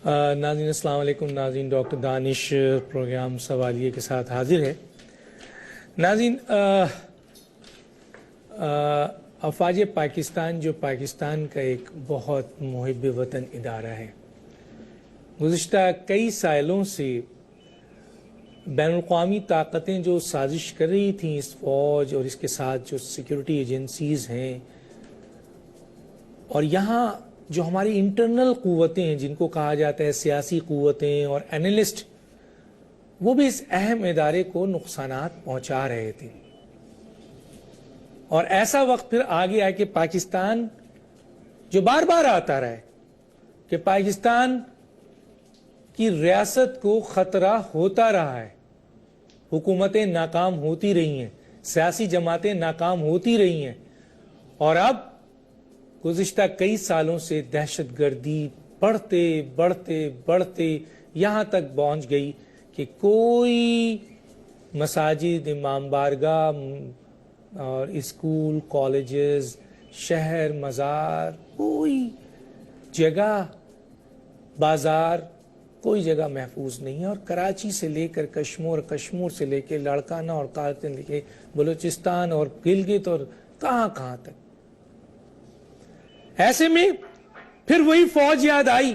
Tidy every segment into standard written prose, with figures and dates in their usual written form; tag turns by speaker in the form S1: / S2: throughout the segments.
S1: ناظرین السلام علیکم. ناظرین ڈاکٹر دانش پروگرام سوالیے کے ساتھ حاضر ہے. ناظرین افواج پاکستان جو پاکستان کا ایک بہت محب وطن ادارہ ہے، گزشتہ کئی سالوں سے بین الاقوامی طاقتیں جو سازش کر رہی تھیں اس فوج اور اس کے ساتھ جو سیکیورٹی ایجنسیز ہیں، اور یہاں جو ہماری انٹرنل قوتیں ہیں جن کو کہا جاتا ہے سیاسی قوتیں اور اینالسٹ، وہ بھی اس اہم ادارے کو نقصانات پہنچا رہے تھے. اور ایسا وقت پھر آ گیا کہ پاکستان جو بار بار آتا رہا ہے کہ پاکستان کی ریاست کو خطرہ ہوتا رہا ہے، حکومتیں ناکام ہوتی رہی ہیں، سیاسی جماعتیں ناکام ہوتی رہی ہیں، اور اب گزشتہ کئی سالوں سے دہشت گردی بڑھتے بڑھتے بڑھتے یہاں تک پہنچ گئی کہ کوئی مساجد، امام بارگاہ اور اسکول، کالجز، شہر، مزار، کوئی جگہ، بازار، کوئی جگہ محفوظ نہیں ہے. اور کراچی سے لے کر کشمور سے لے کے لاڑکانہ اور کارتن لے کے بلوچستان اور گلگت اور کہاں تک. ایسے میں پھر وہی فوج یاد آئی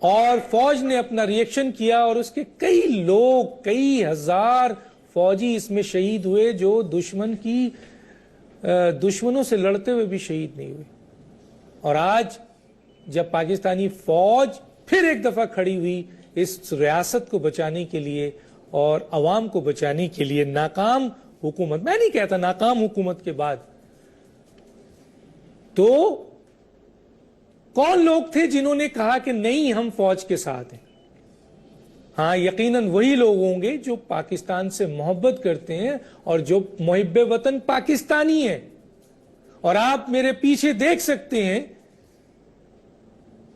S1: اور فوج نے اپنا ریئیکشن کیا، اور اس کے کئی لوگ، کئی ہزار فوجی اس میں شہید ہوئے جو دشمنوں سے لڑتے ہوئے بھی شہید نہیں ہوئے. اور آج جب پاکستانی فوج پھر ایک دفعہ کھڑی ہوئی اس ریاست کو بچانے کے لیے اور عوام کو بچانے کے لیے، ناکام حکومت، میں نہیں کہتا ناکام حکومت کے بعد، تو کون لوگ تھے جنہوں نے کہا کہ نہیں ہم فوج کے ساتھ ہیں؟ ہاں، یقیناً وہی لوگ ہوں گے جو پاکستان سے محبت کرتے ہیں اور جو محب وطن پاکستانی ہیں. اور آپ میرے پیچھے دیکھ سکتے ہیں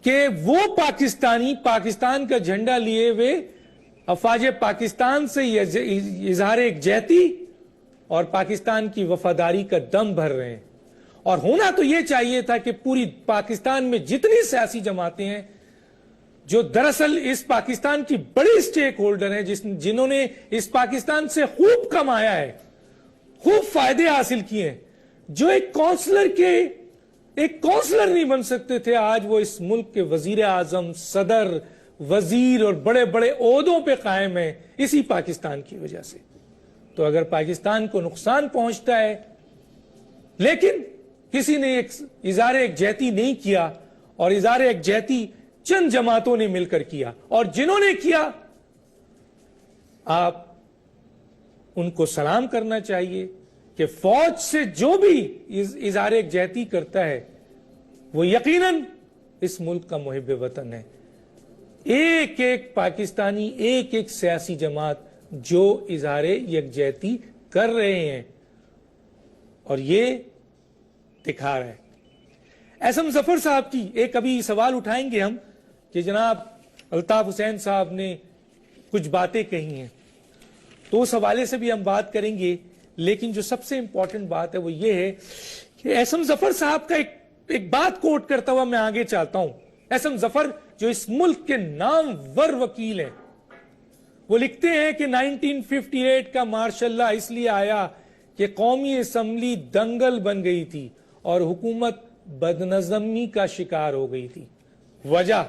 S1: کہ وہ پاکستانی پاکستان کا جھنڈا لیے ہوئے افواج پاکستان سے اظہار یکجہتی اور پاکستان کی وفاداری کا دم بھر رہے ہیں. اور ہونا تو یہ چاہیے تھا کہ پوری پاکستان میں جتنی سیاسی جماعتیں ہیں جو دراصل اس پاکستان کی بڑی سٹیک ہولڈر ہیں، جنہوں نے اس پاکستان سے خوب کمایا ہے، خوب فائدے حاصل کیے ہیں، جو ایک کونسلر نہیں بن سکتے تھے، آج وہ اس ملک کے وزیر اعظم، صدر، وزیر اور بڑے بڑے عہدوں پہ قائم ہیں اسی پاکستان کی وجہ سے. تو اگر پاکستان کو نقصان پہنچتا ہے لیکن کسی نے ایک اظہار یکجہتی نہیں کیا، اور اظہار یکجہتی چند جماعتوں نے مل کر کیا، اور جنہوں نے کیا آپ ان کو سلام کرنا چاہیے کہ فوج سے جو بھی اظہار یکجہتی کرتا ہے وہ یقیناً اس ملک کا محب وطن ہے. ایک ایک پاکستانی، ایک ایک سیاسی جماعت جو اظہار یکجہتی کر رہے ہیں اور یہ دکھا رہا ہے. احسن ظفر صاحب کی ایک ابھی سوال اٹھائیں گے ہم کہ جناب الطاف حسین صاحب نے کچھ باتیں کہی ہیں، تو اس حوالے سے بھی ہم بات کریں گے. لیکن جو سب سے امپورٹنٹ بات ہے وہ یہ ہے کہ احسن ظفر صاحب کا ایک بات کوٹ کرتا ہوا میں آگے چاہتا ہوں. احسن ظفر جو اس ملک کے نامور وکیل ہیں، وہ لکھتے ہیں کہ 1958 کا مارشل لا اس لیے آیا کہ قومی اسمبلی دنگل بن گئی تھی اور حکومت بدنظمی کا شکار ہو گئی تھی. وجہ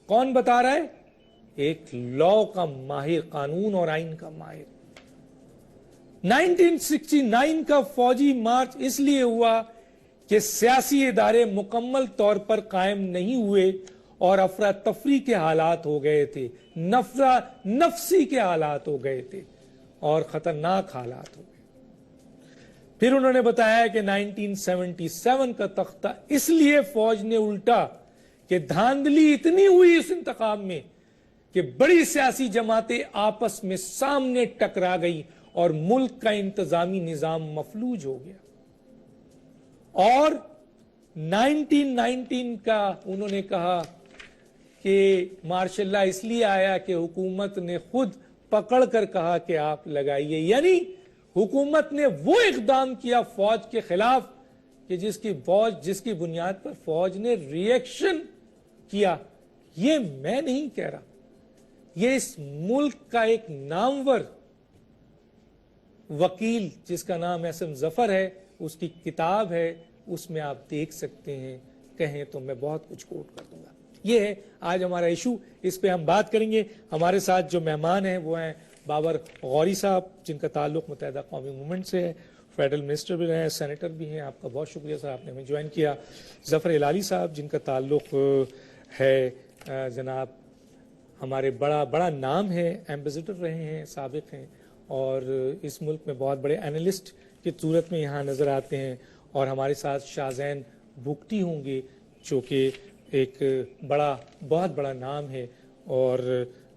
S1: کون بتا رہا ہے؟ ایک لا کا ماہر، قانون اور آئین کا ماہر. 1969 کا فوجی مارچ اس لیے ہوا کہ سیاسی ادارے مکمل طور پر قائم نہیں ہوئے اور افراتفری کے حالات ہو گئے تھے، نفسی کے حالات ہو گئے تھے اور خطرناک حالات ہو گئے. پھر انہوں نے بتایا کہ 1977 کا تختہ اس لیے فوج نے الٹا کہ دھاندلی اتنی ہوئی اس انتخاب میں کہ بڑی سیاسی جماعتیں آپس میں سامنے ٹکرا گئی اور ملک کا انتظامی نظام مفلوج ہو گیا. اور 1919 کا انہوں نے کہا کہ مارشل لا اس لیے آیا کہ حکومت نے خود پکڑ کر کہا کہ آپ لگائیے، یعنی حکومت نے وہ اقدام کیا فوج کے خلاف کہ جس کی بنیاد پر فوج نے ریئیکشن کیا، یہ میں نہیں کہہ رہا، یہ اس ملک کا ایک نامور وکیل جس کا نام احسن ظفر ہے، اس کی کتاب ہے، اس میں آپ دیکھ سکتے ہیں، کہیں تو میں بہت کچھ کوٹ کر دوں گا۔ یہ ہے آج ہمارا ایشو، اس پہ ہم بات کریں گے۔ ہمارے ساتھ جو مہمان ہیں وہ ہیں بابر غوری صاحب، جن کا تعلق متحدہ قومی موومنٹ سے ہے، فیڈرل منسٹر بھی رہے ہیں، سینیٹر بھی ہیں۔ آپ کا بہت شکریہ سر، آپ نے ہمیں جوائن کیا۔ ظفر ہلالی صاحب، جن کا تعلق ہے جناب ہمارے بڑا نام ہے، ایمبیسڈر رہے ہیں، سابق ہیں، اور اس ملک میں بہت بڑے اینالسٹ کی صورت میں یہاں نظر آتے ہیں۔ اور ہمارے ساتھ شاہزین بھگتی ہوں گے، جو کہ ایک بہت بڑا نام ہے، اور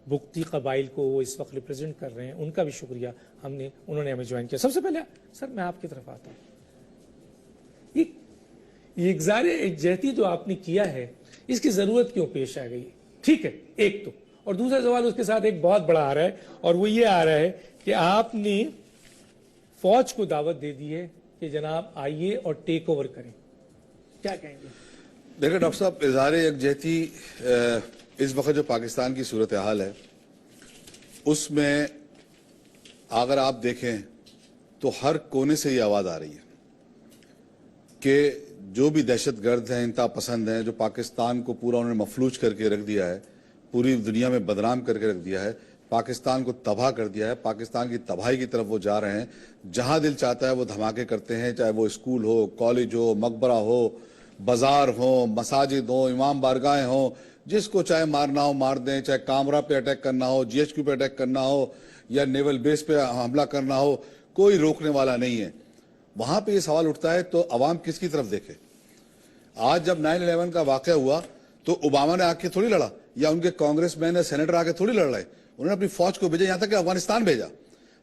S1: بھگتی قبائل کو وہ اس وقت ریپرزینٹ کر رہے ہیں۔ ان کا بھی شکریہ، انہوں نے ہمیں جوائن کیا۔ سب سے پہلے سر میں آپ کی طرف آتا ہوں، یہ اظہار یکجہتی جو آپ نے کیا ہے، اس کی ضرورت کیوں پیش آ گئی؟ ٹھیک ہے، ایک تو، اور دوسرا سوال اس کے ساتھ ایک بہت بڑا آ رہا ہے، اور وہ یہ آ رہا ہے کہ آپ نے فوج کو دعوت دے دی ہے کہ جناب آئیے اور ٹیک اوور کریں، کیا کہیں گے؟
S2: دیکھیں ڈاکٹر صاحب، اظہار یکجہتی اس وقت جو پاکستان کی صورتحال ہے اس میں اگر آپ دیکھیں تو ہر کونے سے یہ آواز آ رہی ہے کہ جو بھی دہشت گرد ہیں، انتہا پسند ہیں، جو پاکستان کو پورا انہوں نے مفلوج کر کے رکھ دیا ہے، پوری دنیا میں بدنام کر کے رکھ دیا ہے، پاکستان کو تباہ کر دیا ہے، پاکستان کی تباہی کی طرف وہ جا رہے ہیں۔ جہاں دل چاہتا ہے وہ دھماکے کرتے ہیں، چاہے وہ اسکول ہو، کالج ہو، مقبرہ ہو، بازار ہوں، مساجد ہوں، امام بارگاہیں ہوں، جس کو چاہے مارنا ہو مار دیں، چاہے کامرہ پہ اٹیک کرنا ہو، جی ایچ کیو پہ اٹیک کرنا ہو، یا نیول بیس پہ حملہ کرنا ہو، کوئی روکنے والا نہیں ہے۔ وہاں پہ یہ سوال اٹھتا ہے تو عوام کس کی طرف دیکھے؟ آج جب 9/11 کا واقعہ ہوا تو اوباما نے آ کے تھوڑی لڑا، یا ان کے کانگریس مین یا سینیٹر آ کے تھوڑی لڑ رہے، انہوں نے اپنی فوج کو بھیجا، یہاں تک کہ افغانستان بھیجا۔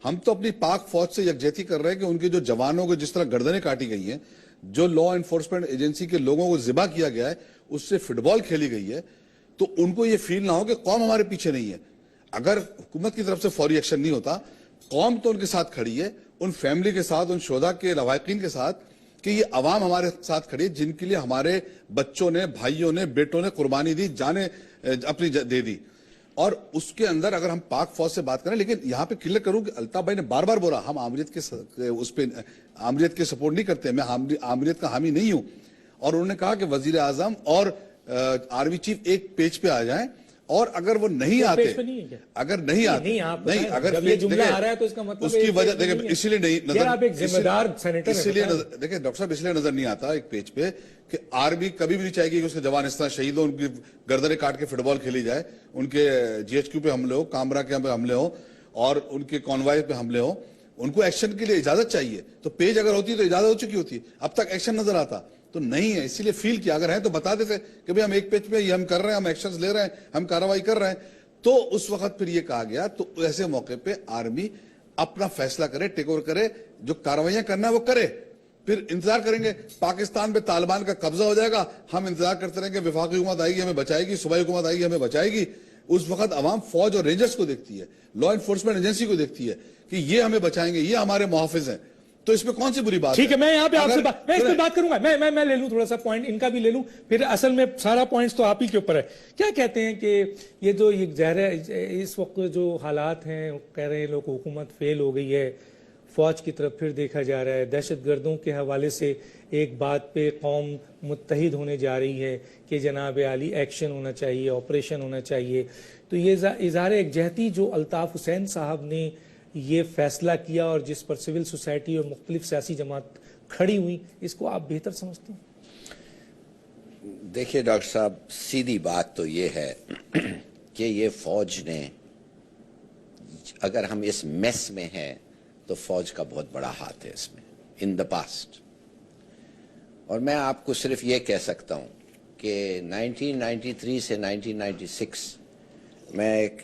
S2: ہم تو اپنی پاک فوج سے یکجہتی کر رہے ہیں کہ ان کے جو جوانوں کو جس طرح گردنیں کاٹی گئی ہیں، جو لا انفورسمنٹ ایجنسی کے لوگوں کو ذبح کیا گیا ہے، اس سے فٹ بال کھیلی گئی ہے، تو ان کو یہ فیل نہ ہو کہ قوم ہمارے پیچھے نہیں ہے۔ اگر حکومت کی طرف سے فوری ایکشن نہیں ہوتا، قوم تو ان کے ساتھ کھڑی ہے، ان فیملی کے ساتھ، ان شہداء کے لواحقین کے ساتھ، کہ یہ عوام ہمارے ساتھ کھڑی ہے جن کے لیے ہمارے بچوں نے، بھائیوں نے، بیٹوں نے قربانی دی، جانیں اپنی دے دی۔ اور اس کے اندر اگر ہم پاک فوج سے بات کریں، لیکن یہاں پہ کلیئر کروں کہ الطاف بھائی نے بار بار بولا ہم آمریت کے سپورٹ نہیں کرتے، میں آمریت کا حامی نہیں ہوں، اور انہوں نے کہا کہ وزیر اعظم اور آرمی چیف ایک پیج پہ آ جائیں، اور اگر وہ نہیں آتے، اگر نہیں آتے، نہیں اگر
S1: جب یہ جملہ آ رہا ہے تو اس کا مطلب
S2: اس کی وجہ دیکھیں، اسی لیے نہیں نظر،
S1: آپ ایک ذمہ دار سینیٹر ہیں،
S2: اسی لیے دیکھیں ڈاکٹر صاحب، اس لیے نظر نہیں آتا ایک پیج پہ کہ آرمی کبھی بھی نہیں چاہے گی کہ اس کے جوان اس طرح شہید ہو، ان کی گردنیں کاٹ کے فٹ بال کھیلی جائے، ان کے جی ایچ کیو پہ حملے ہو، کامرہ کے حملے ہو، اور ان کے کانوائے پہ حملے ہو۔ ان کو ایکشن کے لیے اجازت چاہیے، تو پیج اگر ہوتی تو اجازت ہو چکی ہوتی، اب تک ایکشن نظر آتا تو نہیں ہے۔ اسی لیے فیل کیا، اگر ہیں تو بتا دیتے کہ بھئی ہم ایک پیج پہ یہ ہم کر رہے ہیں، ہم ایکشنز لے رہے ہیں، ہم کارروائی کر رہے ہیں، تو اس وقت پھر یہ کہا گیا۔ تو ایسے موقع پہ آرمی اپنا فیصلہ کرے، ٹیک اوور کرے، جو کارروائیاں کرنا ہے وہ کرے، پھر انتظار کریں گے پاکستان پہ طالبان کا قبضہ ہو جائے گا، ہم انتظار کرتے رہیں گے وفاقی حکومت آئے گی ہمیں بچائے گی، صوبائی حکومت آئے گی ہمیں بچائے گی۔ اس وقت عوام فوج اور رینجرز کو دیکھتی ہے، لا انفورسمنٹ ایجنسی کو دیکھتی ہے کہ یہ ہمیں بچائیں گے، یہ ہمارے محافظ ہیں، تو اس میں کون سی بری بات ہے؟
S1: ٹھیک ہے، میں یہاں پہ آپ سے میں اس پہ بات کروں گا، میں لے لوں تھوڑا سا پوائنٹ ان کا بھی لے لوں، پھر اصل میں سارا پوائنٹس تو آپ ہی کے اوپر ہے۔ کیا کہتے ہیں کہ یہ جو اس وقت جو حالات ہیں، کہہ رہے ہیں لوگ حکومت فیل ہو گئی ہے، فوج کی طرف پھر دیکھا جا رہا ہے، دہشت گردوں کے حوالے سے ایک بات پہ قوم متحد ہونے جا رہی ہے کہ جناب عالی ایکشن ہونا چاہیے، آپریشن ہونا چاہیے، تو یہ اظہار یکجہتی جو الطاف حسین صاحب نے یہ فیصلہ کیا اور جس پر سول سوسائٹی اور مختلف سیاسی جماعت کھڑی ہوئی، اس کو آپ بہتر سمجھتے ہیں؟
S3: دیکھیے ڈاکٹر صاحب، سیدھی بات تو یہ ہے کہ یہ فوج نے، اگر ہم اس میس میں ہیں تو فوج کا بہت بڑا ہاتھ ہے اس میں، ان دا پاسٹ۔ اور میں آپ کو صرف یہ کہہ سکتا ہوں کہ 1993 سے 1996 میں ایک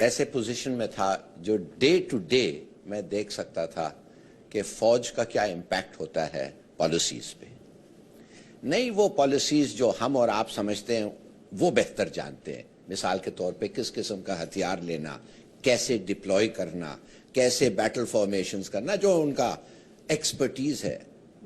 S3: ایسے پوزیشن میں تھا جو ڈے ٹو ڈے میں دیکھ سکتا تھا کہ فوج کا کیا امپیکٹ ہوتا ہے پالیسیز پہ۔ نہیں وہ پالیسیز جو ہم اور آپ سمجھتے ہیں وہ بہتر جانتے ہیں، مثال کے طور پہ کس قسم کا ہتھیار لینا، کیسے ڈپلوائے کرنا، کیسے بیٹل فارمیشنز کرنا، جو ان کا ایکسپرٹیز ہے،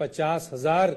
S1: 50,000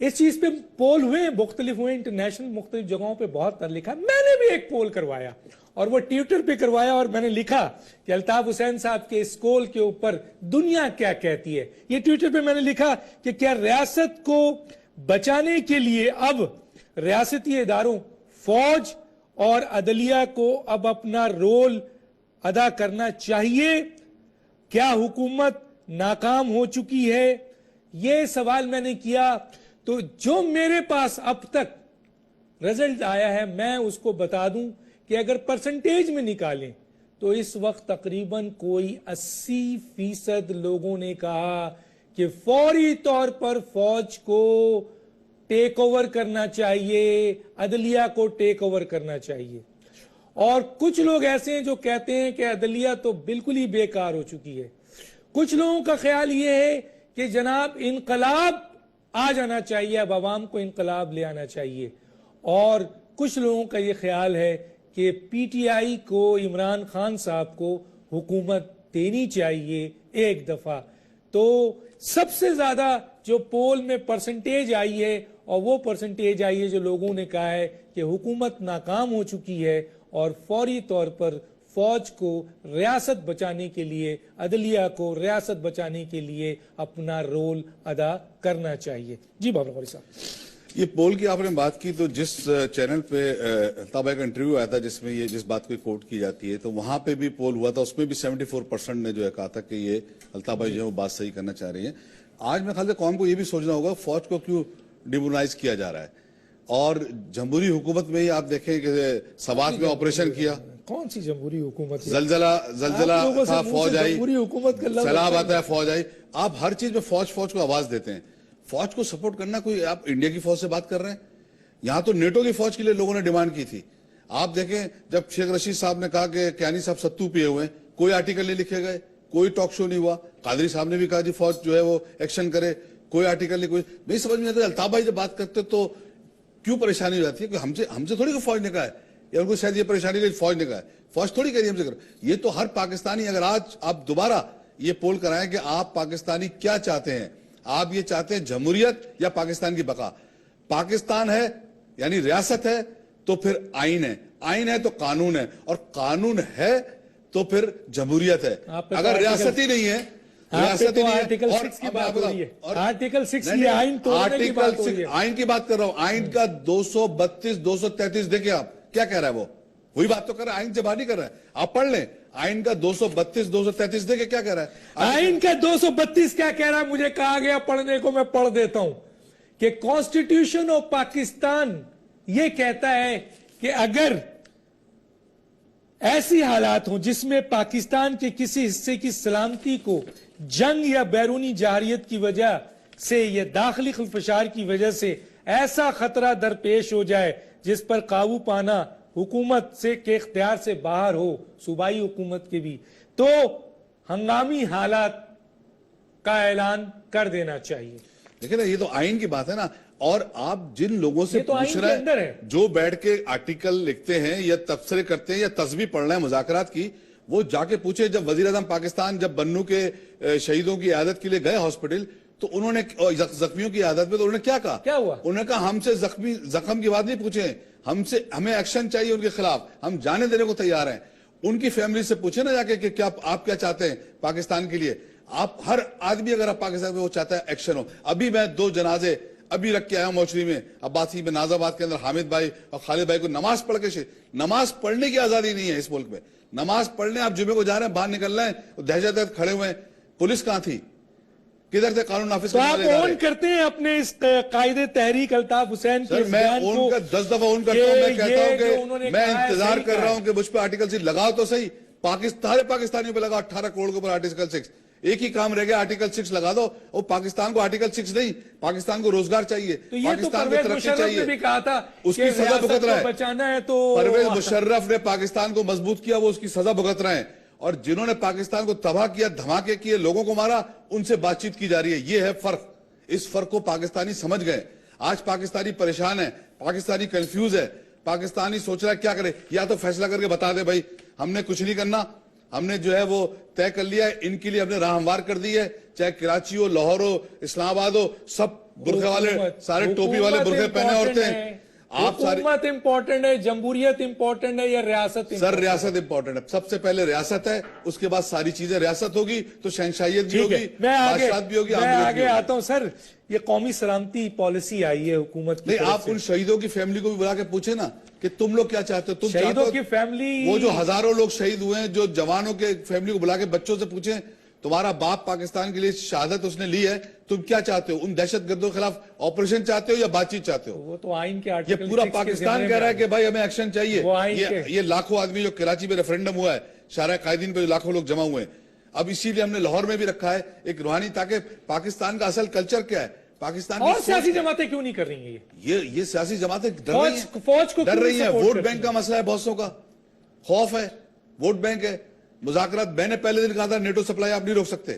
S1: اس چیز پہ پول ہوئے، مختلف ہوئے، انٹرنیشنل مختلف جگہوں پہ بہت پر لکھا. میں نے بھی ایک پول کروایا اور وہ ٹویٹر پہ کروایا، اور میں نے لکھا کہ الطاف حسین صاحب کے اس کول کے اوپر دنیا کیا کہتی ہے. یہ ٹویٹر پہ میں نے لکھا کہ کیا ریاست کو بچانے کے لیے اب ریاستی اداروں، فوج اور عدلیہ کو اب اپنا رول ادا کرنا چاہیے؟ کیا حکومت ناکام ہو چکی ہے؟ یہ سوال میں نے کیا. تو جو میرے پاس اب تک رزلٹ آیا ہے میں اس کو بتا دوں کہ اگر پرسنٹیج میں نکالیں تو اس وقت تقریباً کوئی 80% لوگوں نے کہا کہ فوری طور پر فوج کو ٹیک اوور کرنا چاہیے، عدلیہ کو ٹیک اوور کرنا چاہیے. اور کچھ لوگ ایسے ہیں جو کہتے ہیں کہ عدلیہ تو بالکل ہی بیکار ہو چکی ہے. کچھ لوگوں کا خیال یہ ہے کہ جناب انقلاب آ جانا چاہیے، اب عوام کو انقلاب لے آنا چاہیے. اور کچھ لوگوں کا یہ خیال ہے کہ پی ٹی آئی کو، عمران خان صاحب کو حکومت دینی چاہیے ایک دفعہ. تو سب سے زیادہ جو پول میں پرسنٹیج آئی ہے، اور وہ پرسنٹیج آئی ہے جو لوگوں نے کہا ہے کہ حکومت ناکام ہو چکی ہے اور فوری طور پر فوج کو ریاست بچانے کے لیے، عدلیہ کو ریاست بچانے کے لیے اپنا رول ادا کرنا چاہیے. جی بابر غوری صاحب،
S2: یہ پول کی آپ نے بات کی تو جس چینل پہ الطاف بھائی کا انٹرویو آیا تھا جس میں یہ جس بات کو کوٹ کی جاتی ہے، تو وہاں پہ بھی پول ہوا تھا، اس میں بھی 74% نے جو ہے کہا تھا کہ یہ الطاف بھائی جو ہے وہ بات صحیح کرنا چاہ رہی ہیں. آج میں خیال سے قوم کو یہ بھی سوچنا ہوگا فوج کو کیوں ڈیمونائز کیا جا رہا ہے. اور جمہوری حکومت میں ہی آپ دیکھیں کہ سوات میں آپریشن کیا،
S1: کون سی جمہوری حکومت؟
S2: زلزلہ تھا، فوج آئی،
S1: جمہوری حکومت کا لفظ
S2: سیلاب آتا ہے، فوج آئی. آپ ہر چیز میں فوج کو آواز دیتے ہیں. فوج کو سپورٹ کرنا کوئی، آپ انڈیا کی فوج سے بات کر رہے ہیں؟ یہاں تو نیٹو کی فوج کے لیے لوگوں نے ڈیمانڈ کی تھی. آپ دیکھیں جب شیخ رشید صاحب نے کہا کہ کیانی صاحب ستو پیے ہوئے ہیں، کوئی آرٹیکل نہیں لکھے گئے، کوئی ٹاک شو نہیں ہوا. قادری صاحب نے بھی کہا جی فوج جو ہے وہ ایکشن کرے، کوئی آرٹیکل نہیں. کوئی نہیں سمجھ میں آتا. الطاف بھائی جب بات کرتے تو کیوں پریشانی ہو جاتی ہے کہ ہم سے تھوڑی کہ فوج نے کہا ہے، یا ان کو شاید یہ پریشانی ہے فوج نے کہا ہے. فوج تھوڑی کہہ رہی ہے ہم سے کرو. یہ تو ہر پاکستانی، اگر آج آپ دوبارہ یہ پول کرائیں کہ آپ پاکستانی کیا چاہتے ہیں، آپ یہ چاہتے ہیں جمہوریت یا پاکستان کی بقا؟ پاکستان ہے یعنی ریاست ہے تو پھر آئین ہے، آئین ہے تو قانون ہے، اور قانون ہے تو پھر جمہوریت ہے. اگر ریاست ہی نہیں ہے،
S1: آرٹیکل 6 کی بات ہو رہی ہے. آرٹیکل 6 یہ آئین توڑنے کی بات ہو رہی ہے.
S2: آئین کی بات کر رہا ہوں. آئین کا 232 233 دیکھیں آپ کیا کہہ رہا ہے، وہ وہی بات تو کر رہا ہے. آئین سے بات نہیں کر رہا ہے. آپ پڑھ لیں آئین کا 232 233 دیکھیں کیا کہہ رہا ہے.
S1: آئین کا 232 کیا کہہ رہا ہے؟ مجھے کہا گیا پڑھنے کو، میں پڑھ دیتا ہوں کہ کانسٹیٹیوشن آف پاکستان یہ کہتا ہے کہ اگر ایسی حالات ہوں جس میں پاکستان کے کسی حصے کی سلامتی کو جنگ یا بیرونی جارحیت کی وجہ سے یا داخلی خلفشار کی وجہ سے ایسا خطرہ درپیش ہو جائے جس پر قابو پانا حکومت سے کے اختیار سے باہر ہو، صوبائی حکومت کے بھی، تو ہنگامی حالات کا اعلان کر دینا چاہیے.
S2: لیکن یہ تو آئین کی بات ہے نا. اور آپ جن لوگوں سے پوچھ رہے ہیں جو بیٹھ کے آرٹیکل لکھتے ہیں یا تبصرے کرتے ہیں یا تصویر پڑھ رہے ہیں مذاکرات کی، وہ جا کے پوچھے جب وزیر اعظم پاکستان جب بنو کے شہیدوں کی عیادت کے لیے گئے ہاسپٹل تو انہوں نے زخمیوں کی عیادت میں تو انہوں نے کیا کہا؟
S1: کیا ہوا؟
S2: انہوں نے کہا ہم سے زخم کی بات نہیں پوچھیں، ہمیں ایکشن چاہیے ان کے خلاف، ہم جانے دینے کو تیار ہیں. ان کی فیملی سے پوچھیں نا جا کے کہ کیا آپ کیا چاہتے ہیں پاکستان کے لیے. آپ ہر آدمی اگر آپ پاکستان میں وہ چاہتا ہے ایکشن ہو. ابھی میں 2 جنازے ابھی رکھ کے آیا ہوں موچری میں، عباسی میں، ناز آباد کے اندر حامد بھائی اور خالد بھائی کو نماز پڑھ کے نماز پڑھنے کی آزادی نہیں ہے اس ملک میں. نماز پڑھنے آپ جمعے کو جا رہے ہیں، باہر نکل رہے ہیں، دہشت گرد کھڑے ہوئے ہیں. پولیس کہاں تھی؟ کدھر تھے قانون نافذ
S1: کرنے والے؟ تو آپ اون کرتے ہیں اپنے اس قائد تحریک الطاف حسین کے
S2: میں اون کا 10 دفعہ اون کرتا ہوں. میں کہتا ہوں کہ میں انتظار کر رہا ہوں کہ مجھ پہ آرٹیکل 6 لگاؤ تو صحیح. سارے پاکستانیوں پہ لگا 18 کروڑ کے اوپر آرٹیکل 6. ایک ہی کام رہ گیا، آرٹیکل 6 لگا دو. اور پاکستان کو آرٹیکل 6 نہیں، پاکستان کو روزگار چاہیے، پاکستان کو ترقی چاہیے. اس کی سزا بھگت رہا ہے. پرویز مشرف نے پاکستان کو مضبوط کیا، وہ اس کی سزا بھگت رہے ہیں. اور جنہوں نے پاکستان کو تباہ کیا، دھماکے کیے، لوگوں کو مارا، ان سے بات چیت کی جا رہی ہے. یہ ہے فرق. اس فرق کو پاکستانی سمجھ گئے. آج پاکستانی پریشان ہے، پاکستانی کنفیوز ہے، پاکستانی سوچ رہا ہے کیا کرے. یا تو فیصلہ کر کے بتا دے بھائی ہم نے کچھ نہیں کرنا، ہم نے جو ہے وہ طے کر لیا ہے، ان کے لیے ہم نے راہ ہموار کر دی ہے، چاہے کراچی ہو، لاہور ہو، اسلام آباد ہو، سب برقعے والے، سارے ٹوپی والے برقعے پہنے عورتیں ہیں. آپ ساری
S1: حکومت امپورٹنٹ ہے، جمہوریت امپورٹنٹ ہے یا ریاست؟
S2: سر ریاست امپورٹنٹ ہے. سب سے پہلے ریاست ہے، اس کے بعد ساری چیزیں. ریاست ہوگی تو شہنشاہیت بھی ہوگی، بادشاہت بھی ہوگی.
S1: میں آگے آتا ہوں سر. یہ قومی سلامتی پالیسی آئی ہے حکومت کی.
S2: نہیں، آپ ان شہیدوں کی فیملی کو بھی بلا کے پوچھیں نا کہ تم لوگ کیا چاہتے ہو. تم
S1: شہیدوں کی فیملی،
S2: وہ جو ہزاروں لوگ شہید ہوئے ہیں، جو جوانوں کے فیملی کو بلا کے بچوں سے پوچھیں تمہارا باپ پاکستان کے لیے شہادت اس نے لی ہے، تم کیا چاہتے ہو؟ ان دہشت گردوں کے خلاف آپریشن چاہتے ہو یا بات چیت چاہتے ہو؟
S1: وہ تو آئین کے
S2: یہ
S1: آرٹیکل
S2: پورا پاکستان کہہ رہا ہے کہ بھائی ہمیں ایکشن چاہیے. یہ لاکھوں آدمی جو کراچی میں ریفرنڈم ہوا ہے، شارع قائدین پہ جو لاکھوں لوگ جمع ہوئے ہیں، اب اسی لیے ہم نے لاہور میں بھی رکھا ہے ایک روحانی، تاکہ پاکستان کا اصل کلچر کیا ہے، پاکستان
S1: اور سیاسی جماعتیں کیوں نہیں کر رہی ہیں
S2: یہ سیاسی جماعتیں
S1: فوج کو
S2: ڈر رہی ہیں. ووٹ بینک کا مسئلہ ہے، بہت سو کا خوف ہے. ووٹ بینک ہے، مذاکرات. میں نے پہلے دن کہا تھا نیٹو سپلائی آپ نہیں روک سکتے.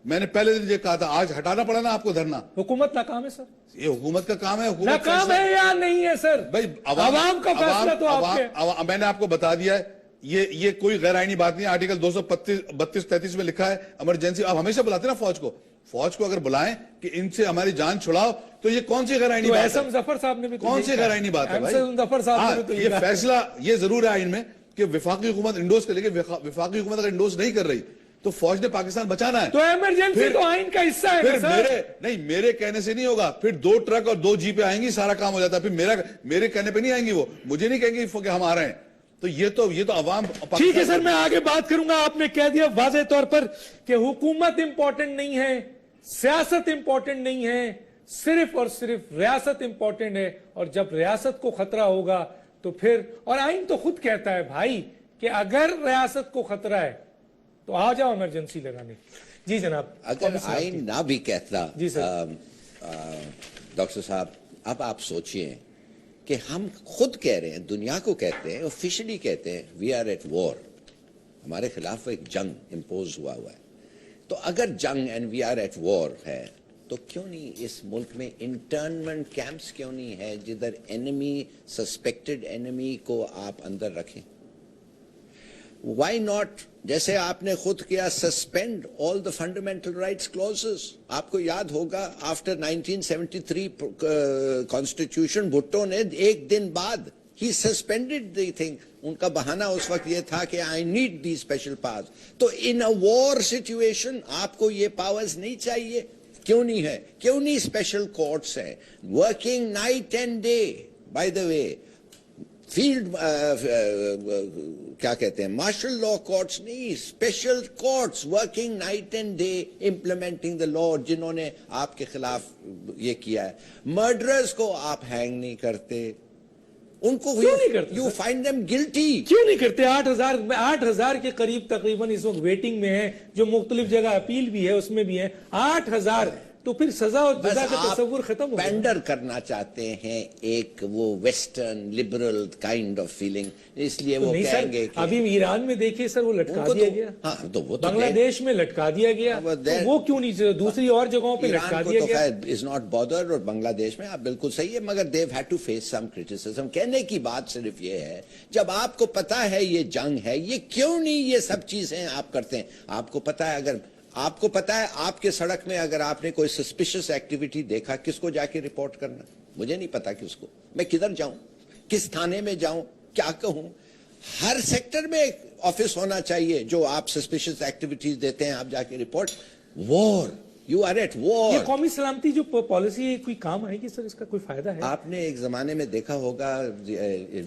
S2: میں نے پہلے دن یہ کہا تھا، آج ہٹانا پڑا نا آپ کو دھرنا.
S1: حکومت ناکام ہے سر.
S2: یہ حکومت کا کام ہے. حکومت
S1: ناکام ہے یا نہیں ہے سر؟
S2: بھائی
S1: عوام کا فیصلہ تو آپ کے.
S2: میں نے آپ کو بتا دیا ہے، یہ کوئی غیر آئینی بات نہیں ہے. آرٹیکل 232-33 میں لکھا ہے ایمرجنسی. آپ ہمیشہ بلاتے نا فوج کو اگر بلائیں کہ ان سے ہماری جان چھڑاؤ، تو یہ کون سی غیر آئینی بات ہے؟
S1: ظفر صاحب نے بھی
S2: کون سی غیر آئینی بات ہے بھائی؟
S1: ظفر صاحب نے تو
S2: یہ فیصلہ یہ ضرور ہے آئین میں کہ وفاقی حکومت انڈوز کرے گی. وفاقی حکومت اگر انڈوز نہیں کر رہی تو فوج نے پاکستان بچانا ہے.
S1: تو ایمرجنسی تو آئین کا حصہ ہے سر.
S2: نہیں، میرے کہنے سے نہیں ہوگا. پھر 2 ٹرک اور 2 جیپیں آئیں گی، سارا کام ہو جاتا ہے. پھر میرے کہنے پہ نہیں آئیں گی. وہ مجھے نہیں کہیں گے کہ ہم آ رہے ہیں. تو یہ تو عوام.
S1: ٹھیک ہے سر، میں آگے بات کروں گا. آپ نے کہہ دیا واضح طور پر کہ حکومت امپورٹنٹ نہیں ہے، سیاست امپورٹنٹ نہیں ہے، صرف اور صرف ریاست امپورٹنٹ ہے. اور جب ریاست کو خطرہ ہوگا تو پھر، اور آئین تو خود کہتا ہے بھائی کہ اگر ریاست کو خطرہ ہے تو آ جاؤ ایمرجنسی لگانے. جی جناب.
S3: اگر آئین نہ بھی کہتا
S1: جی سر.
S3: ڈاکٹر صاحب، اب آپ سوچئے کہ ہم خود کہہ رہے ہیں، دنیا کو کہتے ہیں، آفیشلی کہتے ہیں وی آر ایٹ وار، ہمارے خلاف ایک جنگ امپوز ہوا ہے. تو اگر جنگ اینڈ وی آر ایٹ وار ہے تو کیوں نہیں اس ملک میں انٹرنمنٹ کیمپس کیوں نہیں ہے جدھر انیمی، سسپیکٹڈ انیمی کو آپ اندر رکھیں؟ وائی ناٹ، جیسے آپ نے خود کیا، suspend all the fundamental rights clauses. آپ کو یاد ہوگا آفٹر 1973 کانسٹیٹیوشن، بھٹو نے ایک دن بعد ہی سسپینڈڈ دی تھنگ. ان کا بہانہ اس وقت یہ تھا کہ I need the special powers. تو ان اے وار سچویشن آپ کو یہ پاورز نہیں چاہیے؟ کیوں نہیں ہے؟ کیوں نہیں اسپیشل کورٹس ہے working night and day? By the way field کیا کہتے ہیں، مارشل لا کورٹس نہیں، special courts working night and day implementing the law. جنہوں نے آپ کے خلاف یہ کیا ہے، مرڈررز کو آپ ہینگ نہیں کرتے، ان کو
S1: کیوں نہیں کرتے؟
S3: یو فائنڈ دیم گلٹی.
S1: کیوں نہیں کرتے؟ 8,000 کے قریب تقریباً اس وقت ویٹنگ میں ہیں، جو مختلف جگہ اپیل بھی ہے اس میں بھی ہیں. 8,000. تو پھر سزا اور جزا کا تصور ختم ہو گیا.
S3: پینڈر کرنا چاہتے ہیں ایک وہ western liberal kind of feeling, اس لیے وہ کہیں گے کہ
S1: ابھی ایران میں دیکھیے سر، وہ لٹکا دیا گیا.
S3: ہاں تو وہ
S1: بنگلہ دیش میں لٹکا دیا گیا، وہ کیوں نہیں دوسری اور جگہوں پہ لٹکا دیا گیا؟
S3: Is not bother. اور بنگلہ دیش میں آپ بالکل صحیح ہے، مگر they've had to face some criticism. کہنے کی بات صرف یہ ہے، جب آپ کو پتا ہے یہ جنگ ہے، یہ کیوں نہیں یہ سب چیزیں آپ کرتے ہیں؟ آپ کو پتا ہے، اگر آپ کو پتا ہے آپ کے سڑک میں اگر آپ نے کوئی سسپیشس ایکٹیویٹی دیکھا، کس کو جا کے رپورٹ کرنا؟ مجھے نہیں پتا کس کو. میں کدھر جاؤں، کس تھانے میں جاؤں، کیا کہوں؟ ہر سیکٹر میں ایک آفس ہونا چاہیے جو آپ سسپیشس ایکٹیویٹیز دیتے ہیں، آپ جا کے report. War, you are at war.
S1: یہ قومی سلامتی جو پالیسی ہے، کوئی کام آئے گی سر؟ اس کا کوئی فائدہ ہے؟
S3: آپ نے ایک زمانے میں دیکھا ہوگا،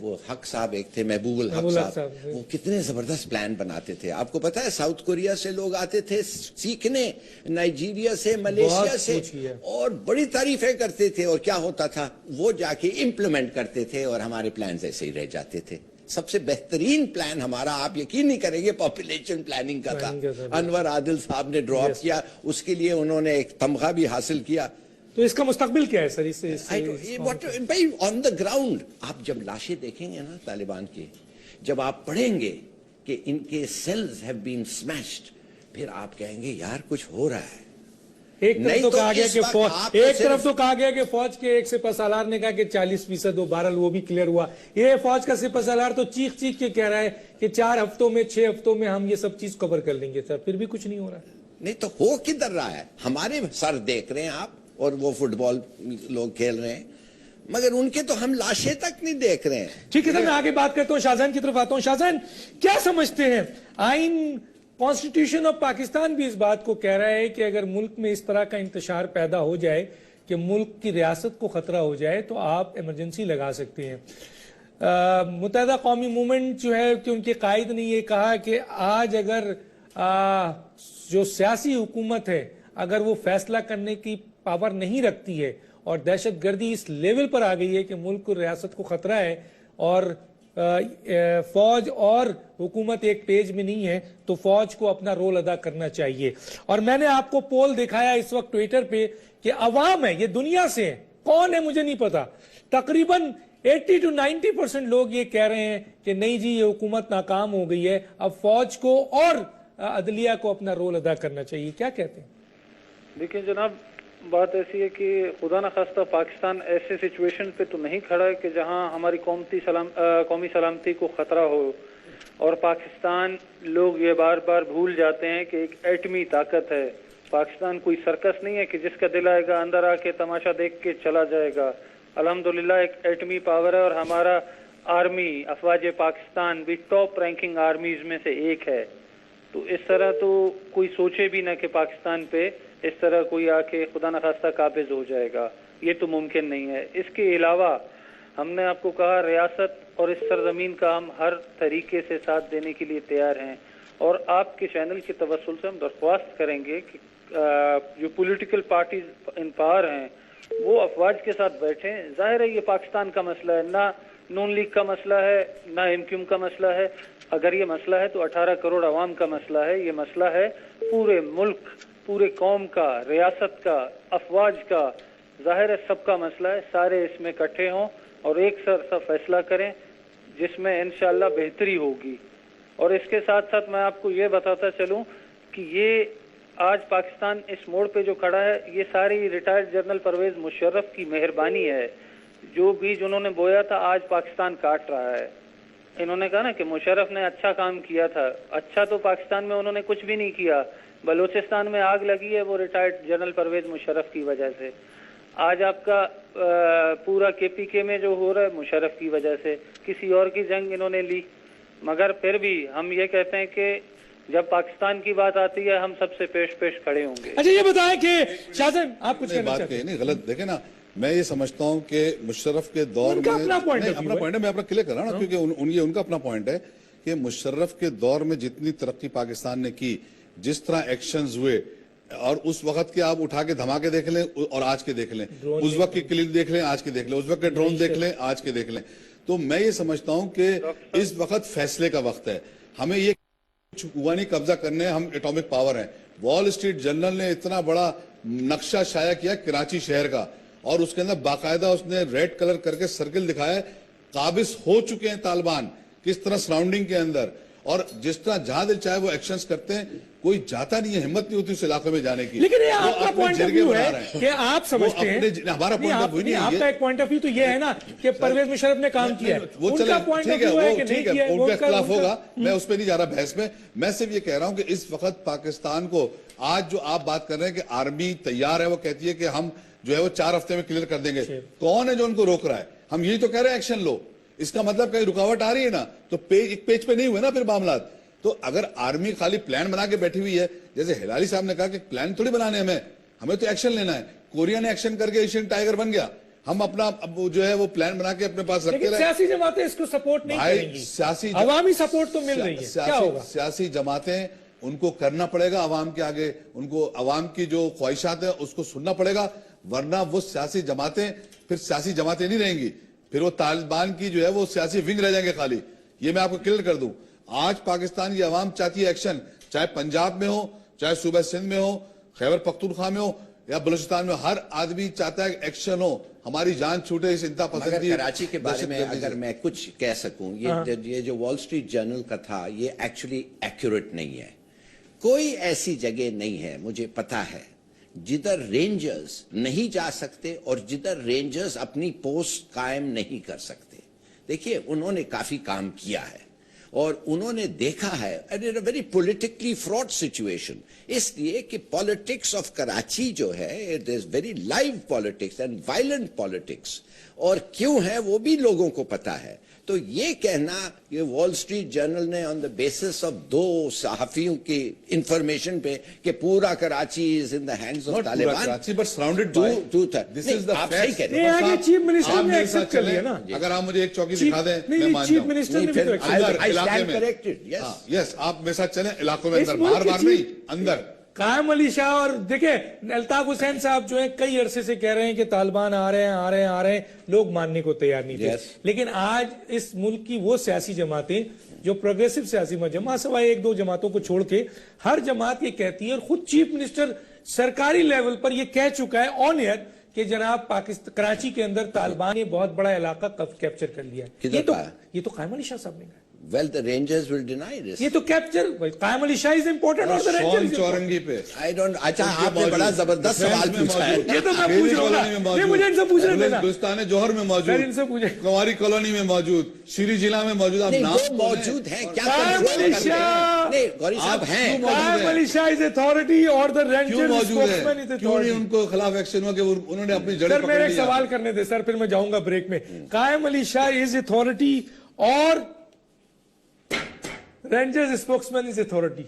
S3: وہ حق صاحب ایک تھے، محبوب الحق صاحب، وہ کتنے زبردست پلان بناتے تھے. آپ کو پتا ہے ساؤتھ کوریا سے لوگ آتے تھے سیکھنے، نائجیریا سے، ملیشیا سے، اور بڑی تعریفیں کرتے تھے. اور کیا ہوتا تھا؟ وہ جا کے امپلیمنٹ کرتے تھے اور ہمارے پلانز ایسے ہی رہ جاتے تھے. سب سے بہترین پلان ہمارا، آپ یقین نہیں کریں گے، پاپولیشن پلاننگ کا تھا. انور عادل صاحب نے ڈراپ کیا، اس کے لیے انہوں نے ایک تمغہ بھی حاصل کیا.
S1: تو اس کا مستقبل کیا ہے سر؟
S3: آن دا گراؤنڈ آپ جب لاشیں دیکھیں گے نا طالبان کی، جب آپ پڑھیں گے کہ ان کے سیلز ہیو بین سمیشڈ، پھر آپ کہیں گے یار کچھ ہو رہا ہے.
S1: ایک طرف تو کہا گیا کہ فوج کے ایک سپہ سالار نے کہا کہ 40% ہو، بہرحال وہ بھی کلیئر ہوا. یہ فوج کا سپہ سالار تو چیخ چیخ کے کہہ رہا ہے کہ 4 ہفتوں میں 6 ہفتوں میں ہم یہ سب چیز کور کر لیں گے. سر پھر بھی کچھ نہیں ہو رہا ہے.
S3: نہیں تو ہو کدھر رہا ہے؟ ہمارے سر دیکھ رہے ہیں آپ اور وہ فٹ بال لوگ کھیل رہے ہیں، مگر ان کے تو ہم لاشیں تک نہیں دیکھ رہے ہیں.
S1: ٹھیک ہے سر، میں آگے بات کرتا ہوں، شاہجہان کی طرف آتا ہوں. شاہجہان، کیا سمجھتے ہیں؟ آئین کانسٹیٹیوشن آف پاکستان بھی اس بات کو کہہ رہا ہے کہ اگر ملک میں اس طرح کا انتشار پیدا ہو جائے کہ ملک کی ریاست کو خطرہ ہو جائے تو آپ ایمرجنسی لگا سکتے ہیں. متحدہ قومی موومنٹ جو ہے کہ ان کے قائد نے یہ کہا کہ آج اگر جو سیاسی حکومت ہے اگر وہ فیصلہ کرنے کی پاور نہیں رکھتی ہے اور دہشت گردی اس لیول پر آ گئی ہے کہ ملک اور ریاست کو خطرہ ہے اور فوج اور حکومت ایک پیج میں نہیں ہے تو فوج کو اپنا رول ادا کرنا چاہیے. اور میں نے آپ کو پول دکھایا اس وقت ٹویٹر پہ کہ عوام ہے، یہ دنیا سے ہے، کون ہے مجھے نہیں پتا، تقریباً 80 to 90% لوگ یہ کہہ رہے ہیں کہ نہیں جی یہ حکومت ناکام ہو گئی ہے، اب فوج کو اور عدلیہ کو اپنا رول ادا کرنا چاہیے. کیا کہتے ہیں؟
S4: دیکھیں جناب، بات ایسی ہے کہ خدا نخواستہ پاکستان ایسے سچویشن پہ تو نہیں کھڑا ہے کہ جہاں ہماری قومی سلامتی کو خطرہ ہو، اور پاکستان لوگ یہ بار بار بھول جاتے ہیں کہ ایک ایٹمی طاقت ہے. پاکستان کوئی سرکس نہیں ہے کہ جس کا دل آئے گا اندر آ کے تماشا دیکھ کے چلا جائے گا. الحمدللہ ایک ایٹمی پاور ہے، اور ہمارا آرمی افواج پاکستان بھی ٹاپ رینکنگ آرمیز میں سے ایک ہے. تو اس طرح تو کوئی سوچے بھی نہ کہ پاکستان پہ اس طرح کوئی آ کے خدا نخواستہ قابض ہو جائے گا، یہ تو ممکن نہیں ہے. اس کے علاوہ ہم نے آپ کو کہا ریاست اور اس سرزمین کا ہم ہر طریقے سے ساتھ دینے کے لیے تیار ہیں، اور آپ کے چینل کے توسل سے ہم درخواست کریں گے کہ جو پولیٹیکل پارٹیز ان پاور ہیں وہ افواج کے ساتھ بیٹھیں. ظاہر ہے یہ پاکستان کا مسئلہ ہے، نہ نون لیگ کا مسئلہ ہے نہ ایم کیو ایم کا مسئلہ ہے. اگر یہ مسئلہ ہے تو 18 کروڑ عوام کا مسئلہ ہے. یہ مسئلہ ہے پورے ملک، پورے قوم کا، ریاست کا، افواج کا. ظاہر ہے سب کا مسئلہ ہے. سارے اس میں اکٹھے ہوں اور ایک سا فیصلہ کریں جس میں انشاءاللہ بہتری ہوگی. اور اس کے ساتھ ساتھ میں آپ کو یہ بتاتا چلوں کہ یہ آج پاکستان اس موڑ پہ جو کھڑا ہے یہ ساری ریٹائرڈ جنرل پرویز مشرف کی مہربانی ہے. جو بیج انہوں نے بویا تھا آج پاکستان کاٹ رہا ہے. انہوں نے کہا نا کہ مشرف نے اچھا کام کیا تھا. اچھا تو پاکستان میں انہوں نے کچھ بھی نہیں کیا. بلوچستان میں آگ لگی ہے وہ ریٹائرڈ جنرل پرویز مشرف کی وجہ سے. آج آپ کا پورا کے پی کے میں جو ہو رہا ہے مشرف کی وجہ سے. کسی اور کی جنگ انہوں نے لی، مگر پھر بھی ہم یہ کہتے ہیں کہ جب پاکستان کی بات آتی ہے ہم سب سے پیش کھڑے ہوں گے.
S1: اچھا یہ بتائیں کہ شاہجہان آپ کچھ کہنا چاہتے ہیں؟
S2: نہیں غلط دیکھیں نا، میں یہ سمجھتا ہوں کہ مشرف کے دور میں
S1: اپنا پوائنٹ
S2: ہے، میں اپنا کلیئر کر رہا ہوں نا، کیونکہ ان کا اپنا پوائنٹ ہے کہ مشرف کے دور میں جتنی ترقی پاکستان نے کی، جس طرح ایکشنز ہوئے، اور اس وقت کے آپ اٹھا کے دھماکے دیکھ لیں اور آج کے دیکھ لیں، اس وقت کی کلین دیکھ لیں آج کے دیکھ لیں، اس وقت کے ڈرون دیکھ لیں آج کے دیکھ لیں. تو میں یہ سمجھتا ہوں کہ اس وقت فیصلے کا وقت ہے. ہمیں یہ چکوانی قبضہ کرنے، ہم ایٹامک پاور ہیں. وال اسٹریٹ جرنل نے اتنا بڑا نقشہ شائع کیا کراچی شہر کا، اور اس کے اندر باقاعدہ اس نے ریڈ کلر کر کے سرکل دکھایا ہے. قابض ہو چکے ہیں طالبان کس طرح سراؤنڈنگ کے اندر، اور جس طرح جہاں دل چاہے وہ ایکشنز کرتے ہیں. کوئی جاتا نہیں ہے، ہمت نہیں ہوتی اس علاقے میں جانے کی.
S1: لیکن یہ آپ کا پوائنٹ آف ویو ہے کہ آپ سمجھتے ہیں،
S2: ہمارا پوائنٹ آف ویو نہیں ہے.
S1: آپ کا ایک پوائنٹ آف ویو تو یہ ہے نا کہ پرویز مشرف نے کام کیا ہے، ان کا پوائنٹ آف ویو ہے کہ نہیں کیا ہے،
S2: ان کا اختلاف ہوگا. میں اس پہ نہیں جا رہا بحث میں. میں صرف یہ کہہ رہا ہوں کہ اس وقت پاکستان کو آج جو آپ بات کر رہے ہیں کہ آرمی تیار ہے، وہ کہتی ہے کہ ہم جو ہے وہ 4 ہفتے میں کلیئر کر دیں گے. کون ہے جو ان کو روک رہا ہے؟ ہم یہی تو کہہ رہے ہیں ایکشن لو. اس کا مطلب کہیں رکاوٹ آ رہی ہے نا، تو ایک پیج پہ نہیں ہوئے نا پھر معاملات. تو اگر آرمی خالی پلان بنا کے بیٹھی ہوئی ہے، جیسے ہلالی صاحب نے کہا کہ پلان تھوڑی بنانے ہمیں تو ایکشن لینا ہے. کوریا نے ایکشن کر کے ایشین ٹائیگر بن گیا. ہم اپنا جو ہے وہ پلان بنا کے اپنے پاس رکھتے رہے.
S1: سیاسی جماعتیں اس کو سپورٹ نہیں کریں گی، عوامی سپورٹ تو مل رہی ہے. کیا ہوگا؟
S2: سیاسی جماعتیں ان کو کرنا پڑے گا عوام کے آگے، ان کو عوام کی جو خواہشات ہیں اس کو سننا پڑے گا، ورنہ وہ سیاسی جماعتیں پھر سیاسی جماعتیں نہیں رہیں گی. پھر وہ طالبان کی جو ہے وہ سیاسی ونگ رہ جائیں گے خالی. یہ میں آپ کو کلیئر کر دوں. آج پاکستان کی عوام چاہتی ہے ایکشن، چاہے پنجاب میں ہو، چاہے صوبہ سندھ میں ہو، خیبر پختونخوا میں ہو یا بلوچستان میں. ہر آدمی چاہتا ہے ایکشن ہو، ہماری جان چھوٹے اس انتہا پسندی.
S3: کراچی کے بارے میں اگر میں کچھ کہہ سکوں، یہ جو وال اسٹریٹ جرنل کا تھا یہ ایکچولی ایکوریٹ نہیں ہے. کوئی ایسی جگہ نہیں ہے مجھے پتا ہے جدھر رینجرز نہیں جا سکتے اور جدھر رینجرز اپنی پوسٹ قائم نہیں کر سکتے. دیکھیے انہوں نے کافی کام کیا ہے، اور انہوں نے دیکھا ہے ویری پولیٹیکلی فراڈ سچویشن، اس لیے کہ پالیٹکس آف کراچی جو ہے it is very live politics and violent politics, اور کیوں ہے وہ بھی لوگوں کو پتا ہے. تو یہ کہنا کہ وال اسٹریٹ جرنل نے آن دا بیسس آف 2 صحافیوں کی انفارمیشن پہ کہ پورا کراچی از ان دا ہینڈز آف طالبان، آپ صحیح کہہ رہے ہیں.
S1: چیف منسٹر نے ایکسپٹ کر لیا نا.
S2: اگر آپ مجھے ایک چوکی دکھا دیں میں مان
S1: چیف
S2: جاؤں.
S1: منسٹر نے بھی تو ایکسپٹ کیا.
S2: یس آپ میرے ساتھ چلیں علاقوں میں اندر، باہر باہر نہیں اندر.
S1: قائم علی شاہ اور دیکھیں الطاف حسین صاحب جو ہیں کئی عرصے سے کہہ رہے ہیں کہ طالبان آ رہے ہیں، لوگ ماننے کو تیار نہیں تھے. لیکن آج اس ملک کی وہ سیاسی جماعتیں جو پروگریسو سیاسی جماعت سوائے 1-2 جماعتوں کو چھوڑ کے ہر جماعت یہ کہتی ہے، اور خود چیف منسٹر سرکاری لیول پر یہ کہہ چکا ہے آن ایئر کہ جناب پاکستان کراچی کے اندر طالبان نے بہت بڑا علاقہ کیپچر کر لیا ہے. یہ تو قائم علی شاہ صاحب نے کہا.
S3: Well, the Rangers will deny this.
S1: یہ تو کیپچر قائم علی شاہ از امپورٹنٹ اور
S2: شون چورنگی پہ
S3: اچھا آپ نے بڑا زبردست سوال پوچھا ہے.
S1: یہ تو میں پوچھ رہا ہوں، نہیں مجھے ان سے پوچھنے دینا.
S2: ہندوستان جوہر میں موجود،
S1: ان سے پوچھیں
S2: کنواری کالونی میں موجود، شیری ضلع میں موجود. آپ نام
S3: موجود ہیں کیا؟
S1: قائم علی شاہ
S3: گوری صاحب ہیں.
S1: قائم علی شاہ از اتھارٹی اور دا رینجر اسپوکسمین از
S2: کیوں نہیں ان کو خلاف ایکشن ہوا کہ انہوں نے اپنی جڑیں
S1: سر میرے ایک سوال کرنے دے سر، پھر میں جاؤں گا بریک میں. قائم علی شاہ از اتھارٹی اور Rangers spokesman is authority.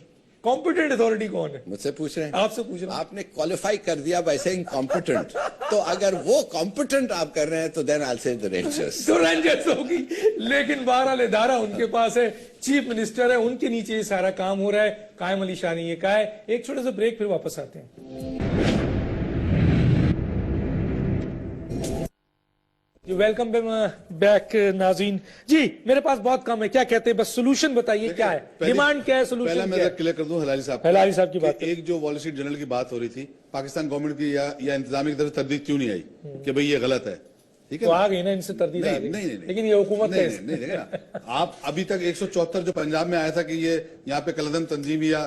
S1: Competent authority کون ہے؟
S3: مجھ سے پوچھ رہے ہیں.
S1: آپ سے پوچھ رہا ہوں.
S3: آپ نے کوالیفائی کر دیا بائی سیئنگ کمپیٹنٹ، تو اگر وہ کمپیٹنٹ آپ کر رہے ہیں تو دین آئی ول سے دی رینجرز.
S1: تو رینجرز ہوگی، لیکن بہرحال ادارہ ان کے پاس ہے، چیف منسٹر ہے، ان کے نیچے یہ سارا کام ہو رہا ہے. قائم علی شاہ نے یہ کہا ہے. ایک چھوٹا سا بریک پھر واپس آتے ہیں. ویلکم بیک ناظرین. جی میرے پاس بہت کم ہے، کیا کہتے ہیں؟ بس سولوشن بتائیے کیا ہے، ڈیمانڈ کیا ہے، سولوشن
S2: پہلا
S1: کیا
S2: میں
S1: ہے؟
S2: کلیئر کر دوں ہلالی صاحب کی بات. ایک جو وال اسٹریٹ جرنل کی بات ہو رہی تھی، پاکستان گورنمنٹ کی یا انتظامیہ کی طرف سے تردید کیوں نہیں آئی کہ بھئی یہ غلط ہے؟ ٹھیک ہے
S1: تو آ گئی نا ان سے تردید آ گئی.
S2: نہیں
S1: لیکن یہ حکومت ہے.
S2: نہیں دیکھیں نا، آپ ابھی تک 174 جو پنجاب میں آیا تھا کہ یہ یہاں پہ کلدم تنظیم یا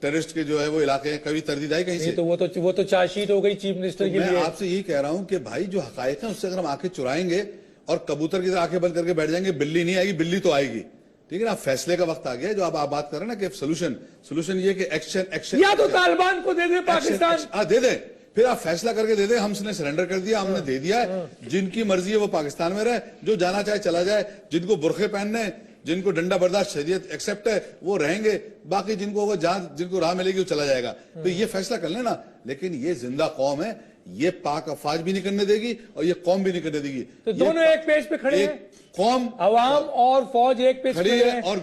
S2: ٹیررسٹ کے جو ہے وہ علاقے ہیں، کبھی تردید آئی کہیں سے؟
S1: تو وہ تو چارج شیٹ ہو گئی چیف منسٹر کے لیے.
S2: میں آپ سے یہی کہہ رہا ہوں کہ بھائی جو حقائق ہیں اس سے اگر ہم آنکھیں چرائیں گے اور کبوتر کی طرح آنکھیں بند کر کے بیٹھ جائیں گے، بلی نہیں آئے گی، بلی تو آئے گی. ٹھیک ہے نا، فیصلے کا وقت آ گیا ہے. جو آپ بات کر رہے ہیں نا کہ سولوشن یہ کہ ایکشن
S1: یا تو طالبان کو دے دے پاکستان،
S2: دے دیں، پھر آپ فیصلہ کر کے دے دیں. ہم نے سرنڈر کر دیا، ہم نے دے دیا ہے. جن کی مرضی ہے وہ پاکستان میں رہے، جو جانا چاہے چلا جائے. جن کو برقعے پہننے، جن کو ڈنڈا برداشت شریعت ایکسپٹ ہے وہ رہیں گے، باقی جن کو راہ ملے گی وہ چلا جائے گا. تو یہ فیصلہ کر لینا. لیکن یہ زندہ قوم ہے، یہ پاک افواج بھی نہیں کرنے دے گی اور یہ قوم بھی نہیں کرنے دے گی.
S1: تو دونوں ایک پیج پہ کھڑے ہیں،
S2: قوم
S1: عوام اور فوج ایک پیج
S2: کھڑی
S1: پہ
S2: ہے. اور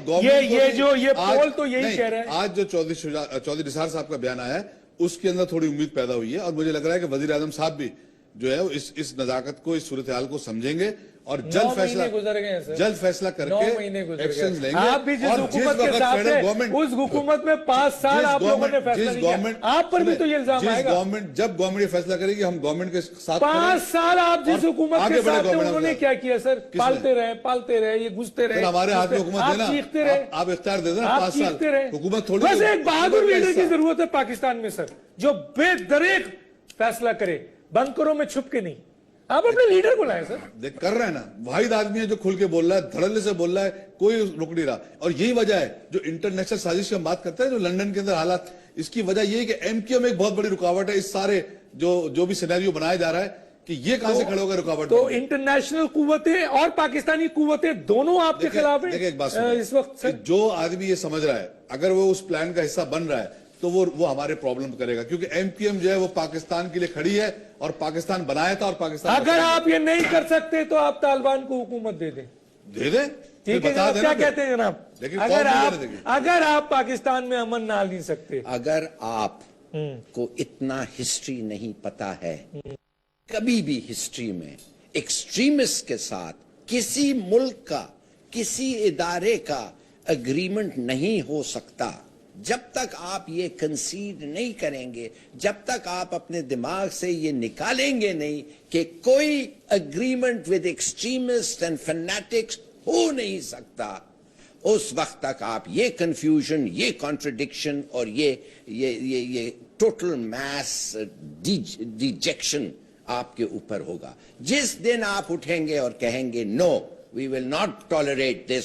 S1: یہ پول تو یہی کہہ رہے ہیں.
S2: آج جو چودھری نثار صاحب کا بیان آیا ہے اس کے اندر تھوڑی امید پیدا ہوئی ہے، اور مجھے لگ رہا ہے کہ وزیر اعظم صاحب بھی جو ہے اس نزاکت کو، اس صورتحال کو سمجھیں گے اور جلد فیصلہ کر کے ایکشنز لیں گے.
S1: آپ بھی جس حکومت کے ساتھ ہیں اس حکومت میں 5 سال آپ لوگوں نے فیصلہ نہیں کیا، آپ پر بھی تو یہ الزام آئے گا.
S2: جب گورنمنٹ یہ فیصلہ کرے گی ہم گورنمنٹ کے ساتھ
S1: 5 سال آپ جس حکومت کے ساتھ ہیں انہوں نے کیا کیا سر؟ پالتے رہے یہ گھستے رہے.
S2: ہمارے ہاتھ میں حکومت دینا، آپ اختیار دے دینا 5 سال حکومت تھوڑی.
S1: بس ایک بہادر لیڈر کی ضرورت ہے پاکستان میں سر، جو بے دریغ فیصلہ کرے، بنکروں میں چھپ کے نہیں. آپ اپنے لیڈر کو لائیں سر.
S2: دیکھ کر رہے ہیں نا، واحد آدمی ہے جو کھل کے بول رہا ہے، دھڑلے سے بول رہا ہے، کوئی رک نہیں رہا. اور یہی وجہ ہے جو انٹرنیشنل سازش کی ہم بات کرتے ہیں، جو لندن کے اندر حالات، اس کی وجہ یہ ہے کہ ایم کیو ایم ایک بہت بڑی رکاوٹ ہے. اس سارے جو بھی سینیریو بنایا جا رہا ہے کہ یہ کہاں سے کھڑے ہوگا رکاوٹ.
S1: تو انٹرنیشنل قوتیں اور پاکستانی قوتیں دونوں آپ کے خلاف ہیں.
S2: دیکھیں ایک بات سنیں،
S1: اس وقت
S2: جو آدمی یہ سمجھ رہا ہے اگر وہ اس پلان کا حصہ بن رہا ہے تو وہ ہمارے پرابلم کرے گا، کیونکہ ایم کیو ایم جو ہے وہ پاکستان کے لیے کھڑی ہے اور پاکستان بنایا تھا. اور پاکستان
S1: اگر آپ یہ نہیں کر سکتے تو آپ طالبان کو حکومت دے دیں. ٹھیک ہے جناب، کیا کہتے ہیں جناب؟ اگر آپ پاکستان میں امن نہ نہیں سکتے،
S3: اگر آپ کو اتنا ہسٹری نہیں پتا ہے، کبھی بھی ہسٹری میں ایکسٹریمسٹ کے ساتھ کسی ملک کا، کسی ادارے کا اگریمنٹ نہیں ہو سکتا. جب تک آپ یہ کنسیڈ نہیں کریں گے، جب تک آپ اپنے دماغ سے یہ نکالیں گے نہیں کہ کوئی agreement with extremist and fanatics ہو نہیں سکتا، اس وقت تک آپ یہ کنفیوژن، یہ کانٹرڈکشن اور یہ ٹوٹل میس ڈیجیکشن آپ کے اوپر ہوگا. جس دن آپ اٹھیں گے اور کہیں گے نو We will not tolerate this.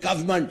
S3: Government,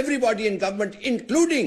S3: everybody in government, including